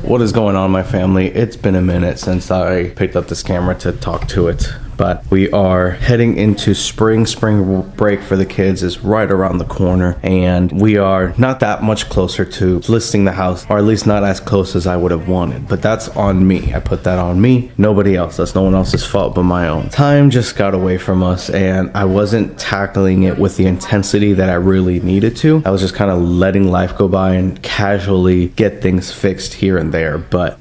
What is going on, my family? It's been a minute since I picked up this camera to talk to it, but we are heading into spring break for the kids is right around the corner, and we are not that much closer to listing the house, or at least not as close as I would have wanted. But that's on me. I put that on me, nobody else. That's no one else's fault but my own. Time just got away from us, and I wasn't tackling it with the intensity that I really needed to. I was just kind of letting life go by and casually get things fixed here and there. But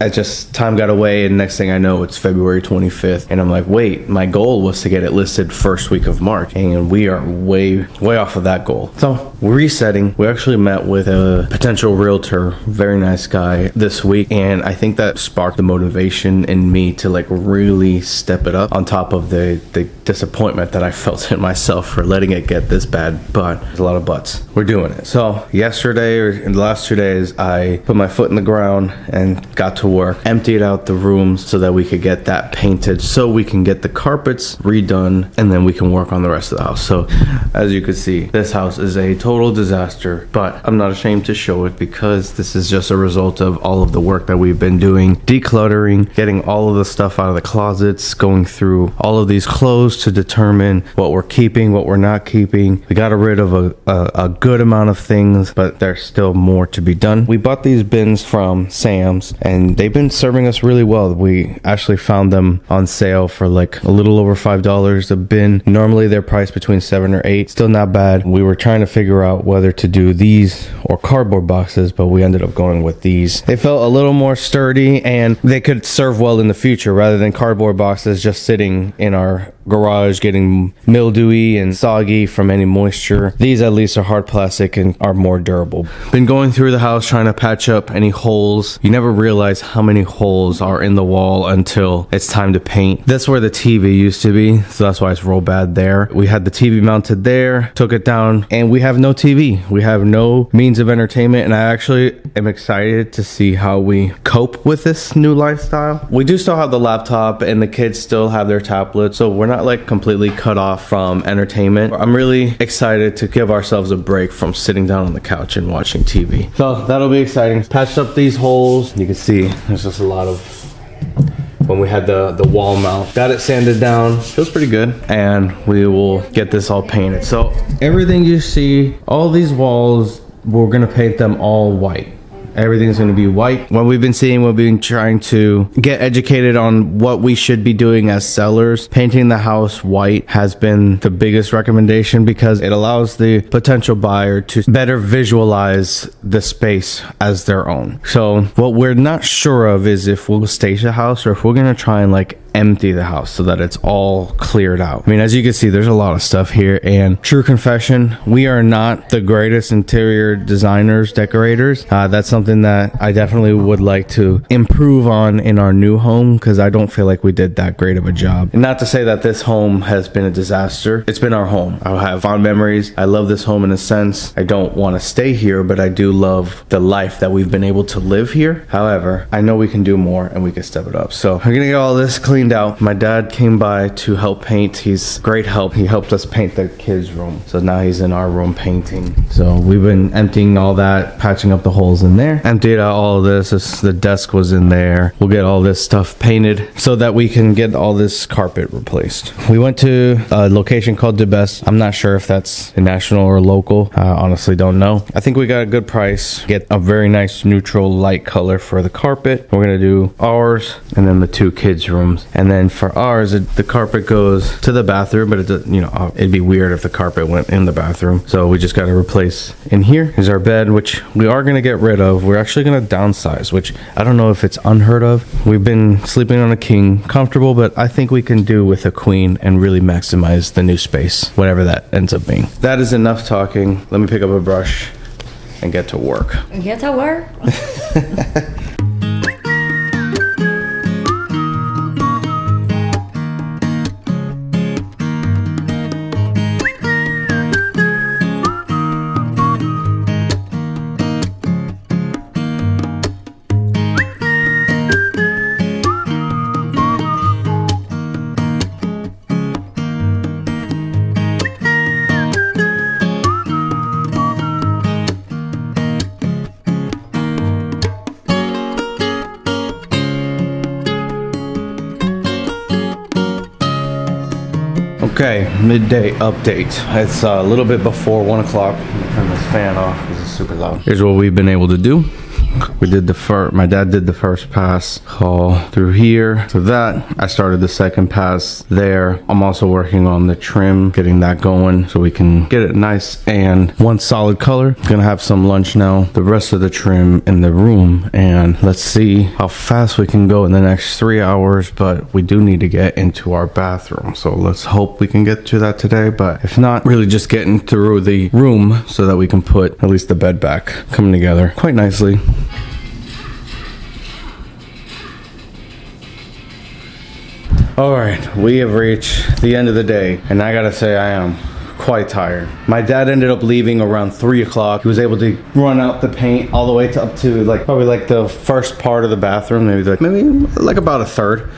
time got away, and next thing I know, it's February 25th, and I'm like, wait, my goal was to get it listed first week of March, and we are way off of that goal. So we're resetting. We actually met with a potential realtor, very nice guy, this week, and I think that sparked the motivation in me to like really step it up, on top of the disappointment that I felt in myself for letting it get this bad. But there's a lot of buts. We're doing it. So yesterday, or in the last 2 days, I put my foot in the ground and got to work, emptied out the rooms so that we could get that painted, so we can get the carpets redone, and then we can work on the rest of the house. So as you can see, this house is a total disaster, but I'm not ashamed to show it because this is just a result of all of the work that we've been doing, decluttering, getting all of the stuff out of the closets, going through all of these clothes to determine what we're keeping, what we're not keeping. We got rid of a good amount of things, but there's still more to be done. We bought these bins from Sam's, and they've been serving us really well. We actually found them on sale for like a little over $5 a bin. Normally they're priced between $7 or $8. Still not bad. We were trying to figure out whether to do these or cardboard boxes, but we ended up going with these. They felt a little more sturdy, and they could serve well in the future rather than cardboard boxes just sitting in our garage getting mildewy and soggy from any moisture. These at least are hard plastic and are more durable. Been going through the house trying to patch up any holes. You never realize how many holes are in the wall until it's time to paint. That's where the TV used to be, so that's why it's real bad there. We had the TV mounted there, took it down, and we have no TV. We have no means of entertainment, and I actually am excited to see how we cope with this new lifestyle. We do still have the laptop, and the kids still have their tablets, so we're not like completely cut off from entertainment. I'm really excited to give ourselves a break from sitting down on the couch and watching TV. So that'll be exciting. Patched up these holes. You can see there's just a lot of, when we had the wall mount, got it sanded down, feels pretty good, and we will get this all painted. So everything you see, all these walls, we're gonna paint them all white. Everything's going to be white. What we've been seeing, we've been trying to get educated on what we should be doing as sellers. Painting the house white has been the biggest recommendation because it allows the potential buyer to better visualize the space as their own. So what we're not sure of is if we'll stage the house or if we're going to try and like empty the house so that it's all cleared out. I mean, as you can see, there's a lot of stuff here, and true confession, we are not the greatest interior designers, decorators. That's something that I definitely would like to improve on in our new home, because I don't feel like we did that great of a job. And not to say that this home has been a disaster. It's been our home. I have fond memories. I love this home in a sense. I don't want to stay here, but I do love the life that we've been able to live here. However, I know we can do more and we can step it up. So we're gonna get all this cleaned out. My dad came by to help paint. He's great help. He helped us paint the kids' room. So now he's in our room painting. So we've been emptying all that, patching up the holes in there. Emptied out all of this. The desk was in there. We'll get all this stuff painted so that we can get all this carpet replaced. We went to a location called the Best. I'm not sure if that's a national or local. I honestly don't know. I think we got a good price. Get a very nice neutral light color for the carpet. We're gonna do ours and then the two kids' rooms. And then for ours, the carpet goes to the bathroom, but it'd be weird if the carpet went in the bathroom. So we just got to replace in here. Here's our bed, which we are going to get rid of. We're actually going to downsize, which I don't know if it's unheard of. We've been sleeping on a king, comfortable, but I think we can do with a queen and really maximize the new space, whatever that ends up being. That is enough talking. Let me pick up a brush and get to work. Get to work? Okay, midday update. It's a little bit before 1 o'clock. I'm gonna turn this fan off because it's super loud. Here's what we've been able to do. We did my dad did the first pass haul through here. So that, I started the second pass there. I'm also working on the trim, getting that going so we can get it nice and one solid color. Gonna have some lunch now, the rest of the trim in the room, and let's see how fast we can go in the next 3 hours, but we do need to get into our bathroom. So let's hope we can get to that today, but if not, really just getting through the room so that we can put at least the bed back coming together quite nicely. All right, we have reached the end of the day, and I gotta say I am quite tired. My dad ended up leaving around 3 o'clock. He was able to run out the paint all the way to up to probably the first part of the bathroom, maybe about a third.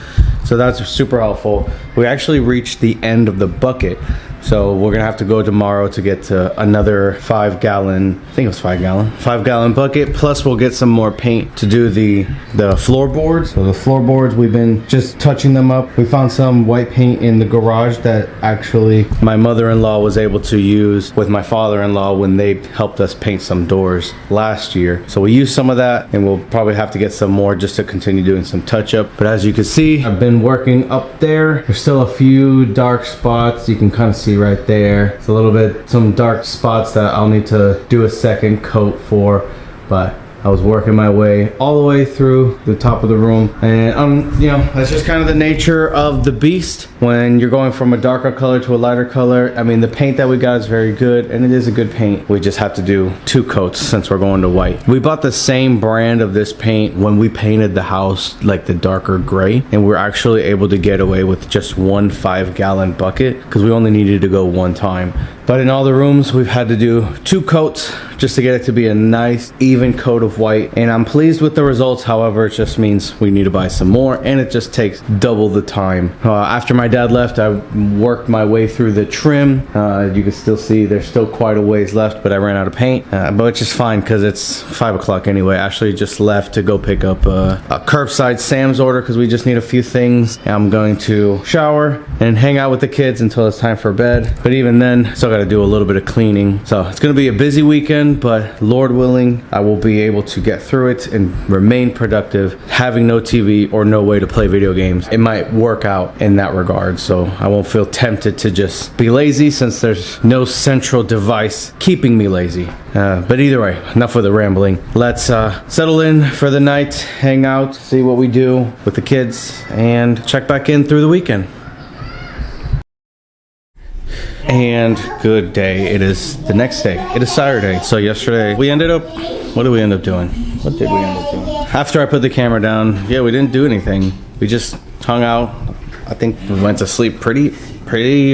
So that's super helpful. We actually reached the end of the bucket. So we're gonna have to go tomorrow to get to another 5-gallon, I think it was 5-gallon bucket. Plus we'll get some more paint to do the floorboards. So the floorboards, we've been just touching them up. We found some white paint in the garage that actually my mother-in-law was able to use with my father-in-law when they helped us paint some doors last year. So we used some of that, and we'll probably have to get some more just to continue doing some touch-up. But as you can see, I've been working up there. There's still a few dark spots. You can kind of see right there. It's a little bit, some dark spots that I'll need to do a second coat for, but I was working my way all the way through the top of the room, and you know, that's just kind of the nature of the beast when you're going from a darker color to a lighter color. I mean, the paint that we got is very good, and it is a good paint. We just have to do 2 coats since we're going to white. We bought the same brand of this paint when we painted the house, like the darker gray, and we're actually able to get away with just 1 5-gallon bucket because we only needed to go 1 time. But in all the rooms, we've had to do 2 coats just to get it to be a nice, even coat of white. And I'm pleased with the results. However, it just means we need to buy some more, and it just takes double the time. After my dad left, I worked my way through the trim. You can still see there's still quite a ways left, but I ran out of paint. But it's just fine because it's 5 o'clock anyway. Ashley just left to go pick up a curbside Sam's order because we just need a few things. I'm going to shower and hang out with the kids until it's time for bed. But even then, still got to do a little bit of cleaning. So it's going to be a busy weekend, but Lord willing, I will be able to get through it and remain productive. Having no TV or no way to play video games, it might work out in that regard. So I won't feel tempted to just be lazy since there's no central device keeping me lazy. But either way, enough of the rambling. Let's settle in for the night, hang out, see what we do with the kids, and check back in through the weekend. And good day. It is the next day. It is Saturday. So yesterday what did we end up doing? After I put the camera down, yeah, we didn't do anything. We just hung out. I think we went to sleep pretty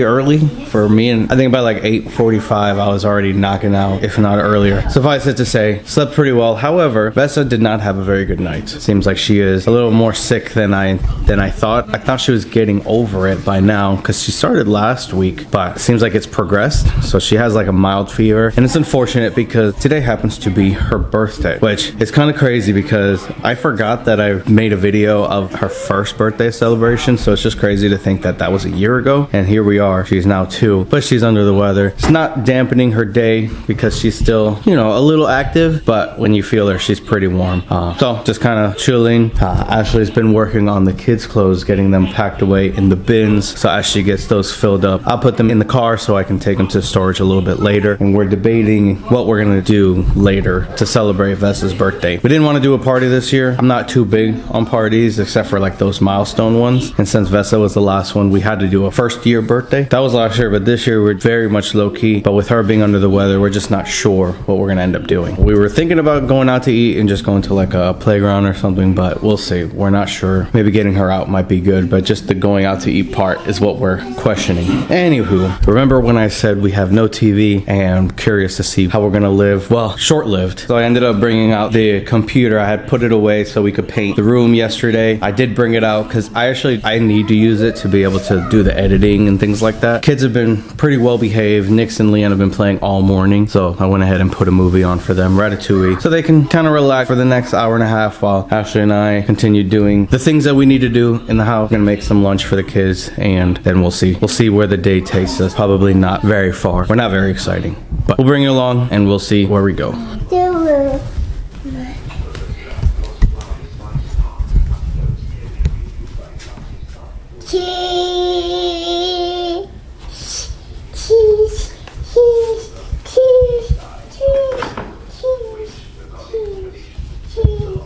early for me, and I think by 8:45 I was already knocking out, if not earlier. Suffice it to say, slept pretty well. However, Vessa did not have a very good night. Seems like she is a little more sick than I thought. I thought she was getting over it by now because she started last week, but it seems like it's progressed. So she has a mild fever, and it's unfortunate because today happens to be her birthday, which is kind of crazy because I forgot that I made a video of her first birthday celebration. So it's just crazy to think that that was a year ago, and here we are. She's now 2, but she's under the weather. It's not dampening her day because she's still, a little active, but when you feel her, she's pretty warm. So just kind of chilling. Ashley's been working on the kids' clothes, getting them packed away in the bins. So as she gets those filled up, I'll put them in the car so I can take them to storage a little bit later. And we're debating what we're gonna do later to celebrate Vessa's birthday. We didn't want to do a party this year. I'm not too big on parties except for those milestone ones. And since Vessa was the last one, we had to do a first year birthday. That was last year, but this year we're very much low key. But with her being under the weather, we're just not sure what we're gonna end up doing. We were thinking about going out to eat and just going to a playground or something, but we'll see. We're not sure. Maybe getting her out might be good, but just the going out to eat part is what we're questioning. Anywho, remember when I said we have no TV and I'm curious to see how we're gonna live? Well, short-lived. So I ended up bringing out the computer. I had put it away so we could paint the room yesterday. I did bring it out because I need to use it to be able to do the editing reading and things like that. Kids have been pretty well behaved. Nix and Leanne have been playing all morning, so I went ahead and put a movie on for them, Ratatouille, so they can kind of relax for the next hour and a half while Ashley and I continue doing the things that we need to do in the house. We're gonna make some lunch for the kids, and then we'll see where the day takes us. Probably not very far. We're not very exciting, but we'll bring you along and we'll see where we go.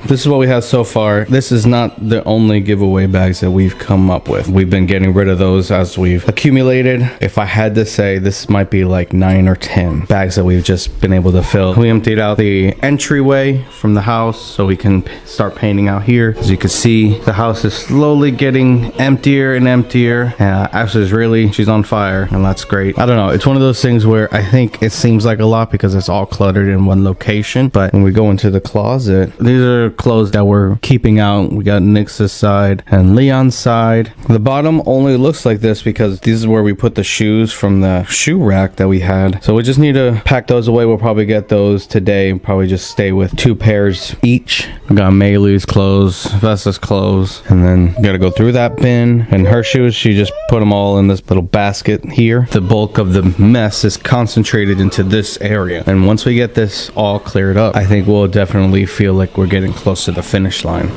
This is what we have so far. This is not the only giveaway bags that we've come up with. We've been getting rid of those as we've accumulated. If I had to say, this might be like 9 or 10 bags that we've just been able to fill. We emptied out the entryway from the house so we can start painting out here. As you can see, the house is slowly getting emptier and emptier. Ashley's she's on fire, and that's great. I don't know. It's one of those things where I think it seems like a lot because it's all cluttered in one location. But when we go into the closet, these are clothes that we're keeping out. We got Nix's side and Leon's side. The bottom only looks like this because this is where we put the shoes from the shoe rack that we had. So we just need to pack those away. We'll probably get those today and probably just stay with 2 pairs each. We got Maylee's clothes, Vessa's clothes, and then we gotta go through that bin. And her shoes, she just put them all in this little basket here. The bulk of the mess is concentrated into this area. And once we get this all cleared up, I think we'll definitely feel like we're getting close to the finish line.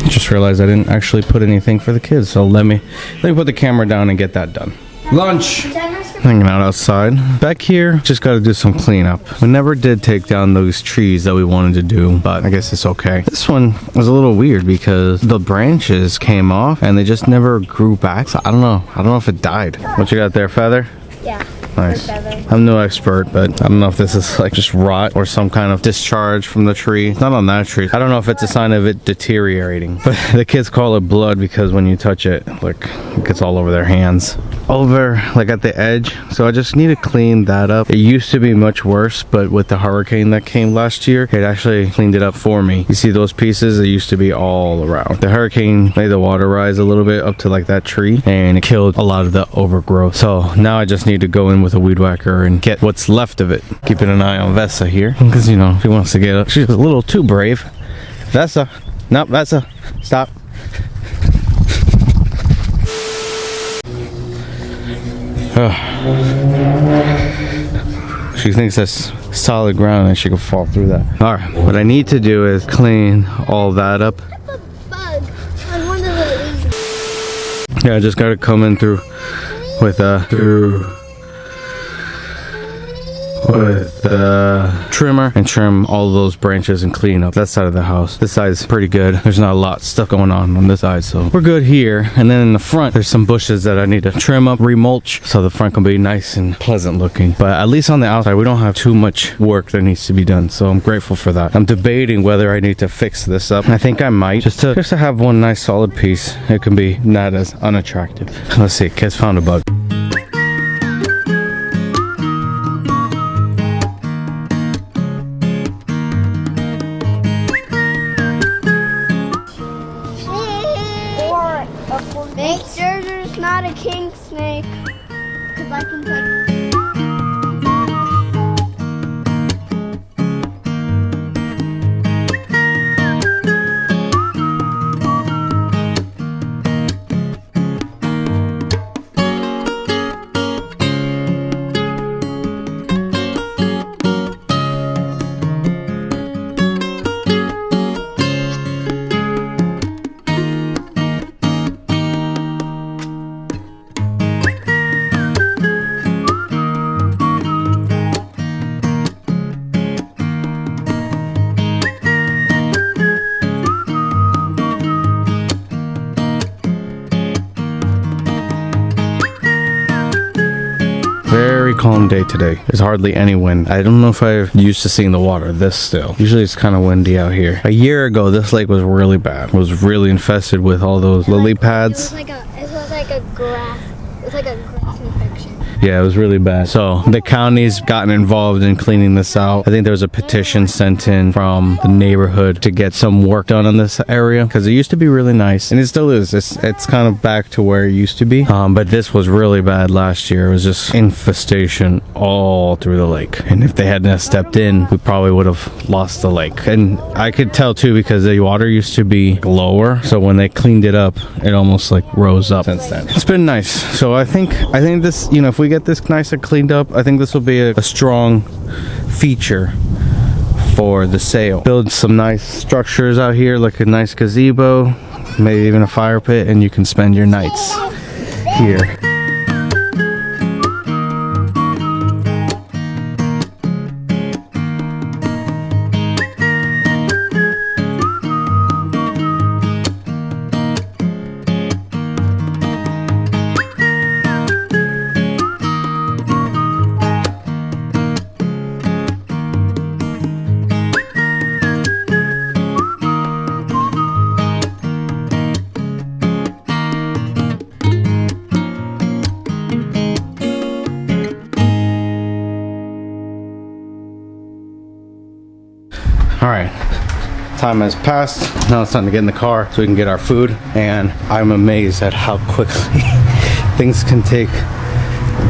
Just realized I didn't actually put anything for the kids, so let me put the camera down and get that done. Lunch. Hanging out outside. Back here, just got to do some cleanup. We never did take down those trees that we wanted to do, but I guess it's okay. This one was a little weird because the branches came off and they just never grew back. So I don't know if it died. What you got there, Feather? Yeah. Nice. I'm no expert, but I don't know if this is like just rot or some kind of discharge from the tree. It's not on that tree. I don't know if it's a sign of it deteriorating, but the kids call it blood because when you touch it, like, it gets all over their hands. Over like at the edge, so I just need to clean that up. It used to be much worse, but with the hurricane that came last year, it actually cleaned it up for me. You see those pieces? It used to be all around. The hurricane made the water rise a little bit up to like that tree, and it killed a lot of the overgrowth. So now I just need to go in with a weed whacker and get what's left of it. Keeping an eye on Vessa here because, you know, she wants to get up. She's a little too brave. Vessa, no, Vessa, stop. She thinks that's solid ground and she can fall through that. Alright, what I need to do is clean all that up. A bug on one of the leaves. Yeah, I just gotta come in through with trimmer and trim all of those branches and clean up that side of the house. This side is pretty good. There's not a lot of stuff going on this side, so we're good here. And then in the front, there's some bushes that I need to trim up, remulch, so the front can be nice and pleasant looking. But at least on the outside, we don't have too much work that needs to be done, so I'm grateful for that. I'm debating whether I need to fix this up. I think I might, just to have one nice solid piece. It can be not as unattractive. Let's see, kids found a bug. Make sure there's not a king snake, because I can take. Very calm day today. There's hardly any wind. I don't know if I'm used to seeing the water this still. Usually it's kind of windy out here. A year ago, this lake was really bad. It was really infested with all those lily pads. It was like a grass. It was like a grass infection. Yeah, it was really bad. So the county's gotten involved in cleaning this out. I think there was a petition sent in from the neighborhood to get some work done on this area because it used to be really nice, and it still is. It's kind of back to where it used to be. But this was really bad last year. It was just infestation all through the lake, and if they hadn't have stepped in, we probably would have lost the lake. And I could tell too because the water used to be lower, so when they cleaned it up, it almost like rose up since then. It's been nice. So I think this, you know, if we get this nice and cleaned up, I think this will be a strong feature for the sale. Build some nice structures out here, like a nice gazebo, maybe even a fire pit, and you can spend your nights here. All right, time has passed. Now it's time to get in the car so we can get our food. And I'm amazed at how quickly things can take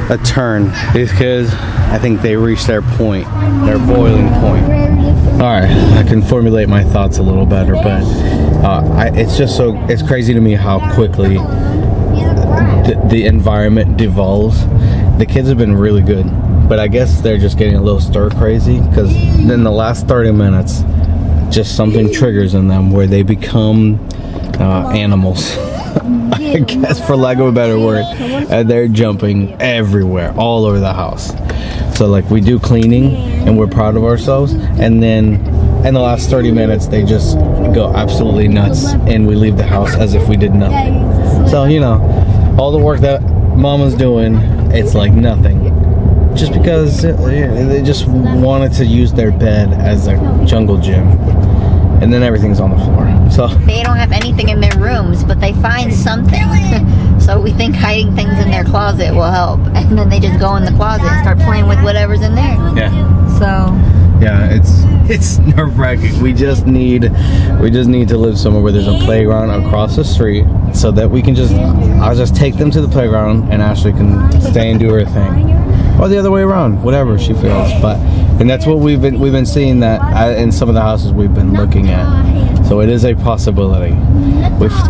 a turn. These kids, I think they reached their point, their boiling point. All right, I can formulate my thoughts a little better, but it's crazy to me how quickly the environment devolves. The kids have been really good, but I guess they're just getting a little stir crazy because in the last 30 minutes, just something triggers in them where they become animals, I guess, for lack of a better word, and they're jumping everywhere, all over the house. So like we do cleaning and we're proud of ourselves, and then in the last 30 minutes they just go absolutely nuts and we leave the house as if we did nothing. So, you know, all the work that Mama's doing, it's like nothing. Just because they just wanted to use their bed as a jungle gym, and then everything's on the floor. So they don't have anything in their rooms, but they find something. So we think hiding things in their closet will help, and then they just go in the closet and start playing with whatever's in there. yeah. So Yeah, it's nerve-wracking. We just need to live somewhere where there's a playground across the street, so that we can I'll just take them to the playground and Ashley can stay and do her thing, or the other way around, whatever she feels. And that's what we've been seeing that in some of the houses we've been looking at. So it is a possibility.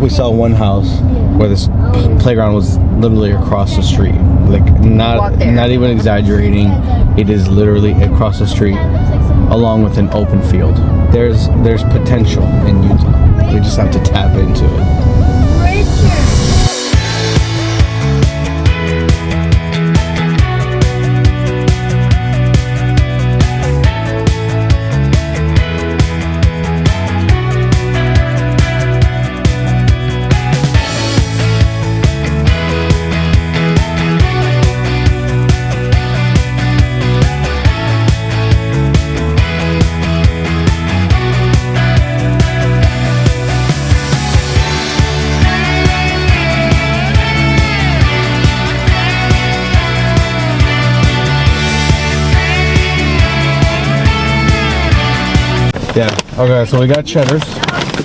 We saw one house where this playground was literally across the street, like not even exaggerating. It is literally across the street, along with an open field. There's potential in Utah. We just have to tap into it. Yeah, okay, so we got cheddars.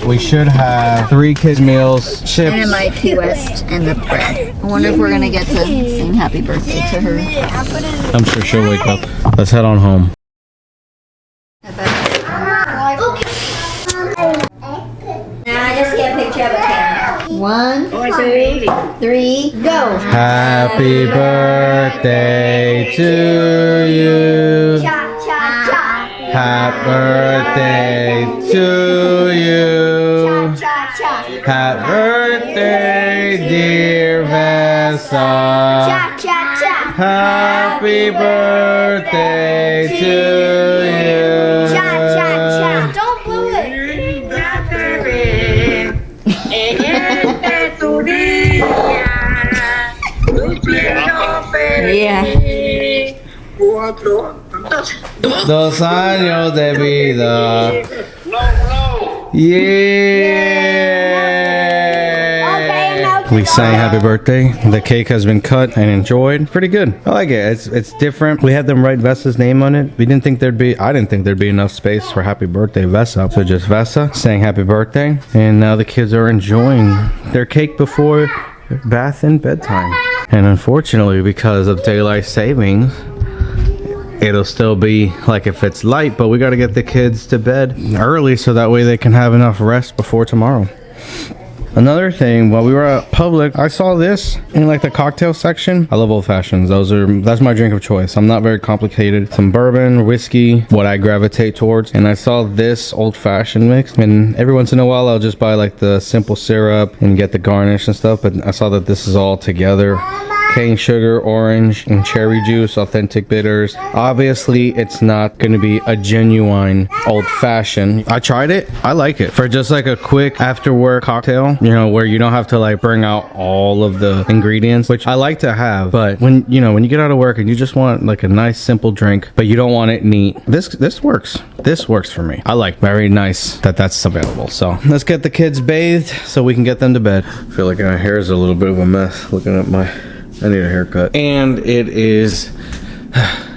We should have 3 kids' meals, chips. and my Key West and the bread. I wonder if we're gonna get to sing happy birthday to her. I'm sure she'll wake up. Let's head on home. Now just get a picture of a camera. 1, 2, 3, go. Happy birthday to you. Happy birthday to you. Happy birthday, dear Vessa. Happy birthday to you. Don't blow it. Yeah. 2 años de vida. Yeah. We sang happy birthday. The cake has been cut and enjoyed. Pretty good. I like it. It's different. We had them write Vessa's name on it. I didn't think there'd be enough space for happy birthday Vessa. So just Vessa saying happy birthday. And now the kids are enjoying their cake before bath and bedtime. And unfortunately, because of daylight savings, it'll still be like if it's light, but we got to get the kids to bed early so that way they can have enough rest before tomorrow. Another thing, while we were at Publix, I saw this in like the cocktail section. I love old fashions. That's my drink of choice. I'm not very complicated. Some bourbon, whiskey, what I gravitate towards. And I saw this old fashioned mix. And every once in a while, I'll just buy like the simple syrup and get the garnish and stuff. But I saw that this is all together. Cane sugar, orange, and cherry juice, authentic bitters. Obviously, it's not going to be a genuine old-fashioned. I tried it. I like it. For just like a quick after-work cocktail, you know, where you don't have to like bring out all of the ingredients, which I like to have. But when you get out of work and you just want like a nice, simple drink, but you don't want it neat, this works. This works for me. I like. Very nice that that's available. So let's get the kids bathed so we can get them to bed. I feel like my hair is a little bit of a mess looking at I need a haircut. And it is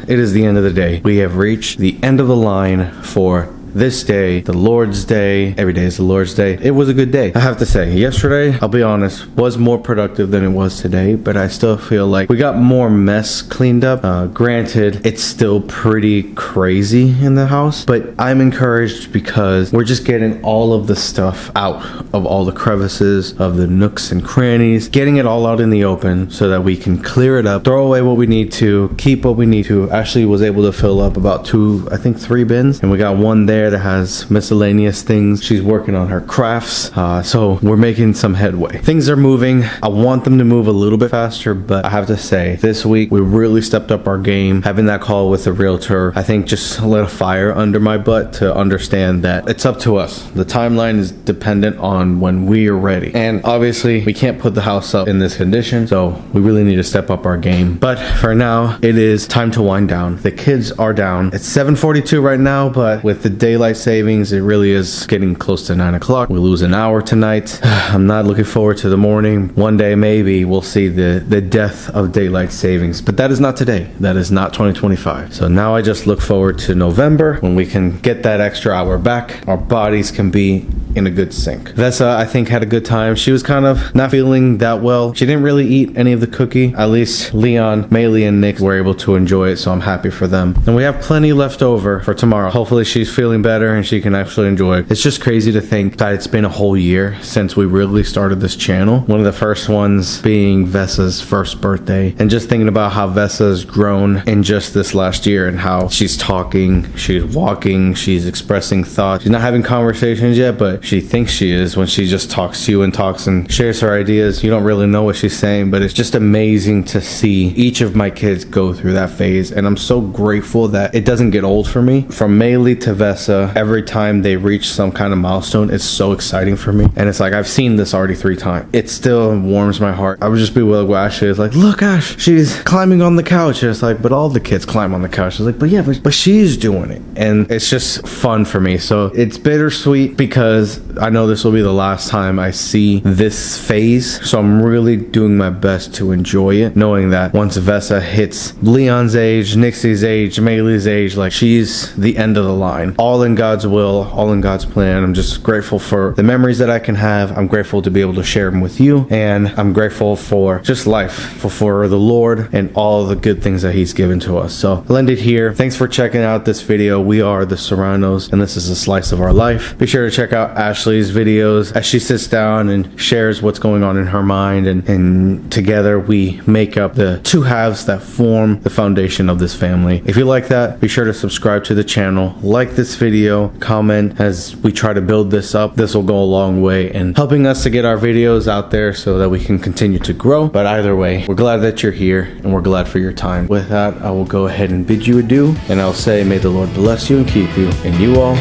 the end of the day. We have reached the end of the line for this day, the Lord's Day. Every day is the Lord's Day. It was a good day. I have to say, yesterday, I'll be honest, was more productive than it was today, but I still feel like we got more mess cleaned up. Granted, it's still pretty crazy in the house, but I'm encouraged because we're just getting all of the stuff out of all the crevices, of the nooks and crannies, getting it all out in the open so that we can clear it up, throw away what we need to, keep what we need to. Ashley was able to fill up about 3 bins, and we got one there that has miscellaneous things. She's working on her crafts, so we're making some headway. Things are moving. I want them to move a little bit faster, but I have to say, this week we really stepped up our game. Having that call with the realtor, I think, just lit a fire under my butt to understand that it's up to us. The timeline is dependent on when we are ready, and obviously we can't put the house up in this condition, so we really need to step up our game. But for now, it is time to wind down. The kids are down. It's 7:42 right now, but with the daylight savings, it really is getting close to 9 o'clock. We lose an hour tonight. I'm not looking forward to the morning. One day maybe we'll see the death of daylight savings, but that is not today. That is not 2025. So now I just look forward to November when we can get that extra hour back. Our bodies can be in a good sync. Vessa, I think, had a good time. She was kind of not feeling that well. She didn't really eat any of the cookie. At least Leon, Maylee, and Nick were able to enjoy it, so I'm happy for them. And we have plenty left over for tomorrow. Hopefully she's feeling better and she can actually enjoy it. It's just crazy to think that it's been a whole year since we really started this channel. One of the first ones being Vessa's first birthday. And just thinking about how Vessa's grown in just this last year and how she's talking, she's walking, she's expressing thoughts. She's not having conversations yet, but she thinks she is when she just talks to you and talks and shares her ideas. You don't really know what she's saying, but it's just amazing to see each of my kids go through that phase. And I'm so grateful that it doesn't get old for me. From Maylee to Vessa, every time they reach some kind of milestone, it's so exciting for me. And it's like, I've seen this already 3 times. It still warms my heart. I would just be with Ashley. It's like, look, Ash, she's climbing on the couch. And it's like, but all the kids climb on the couch. It's like, but she's doing it. And it's just fun for me. So it's bittersweet because I know this will be the last time I see this phase. So I'm really doing my best to enjoy it, knowing that once Vessa hits Leon's age, Nixie's age, Maylee's age, like, she's the end of the line. All in God's will, all in God's plan. I'm just grateful for the memories that I can have. I'm grateful to be able to share them with you. And I'm grateful for just life, for the Lord and all the good things that He's given to us. So I'll end it here. Thanks for checking out this video. We are the Serranos, and this is a slice of our life. Be sure to check out Ashley's videos as she sits down and shares what's going on in her mind, and together we make up the 2 halves that form the foundation of this family. If you like that, be sure to subscribe to the channel, like this video, comment as we try to build this up. This will go a long way in helping us to get our videos out there so that we can continue to grow. But either way, we're glad that you're here and we're glad for your time. With that, I will go ahead and bid you adieu, and I'll say, may the Lord bless you and keep you, and you all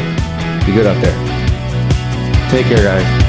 be good out there. Take care, guys.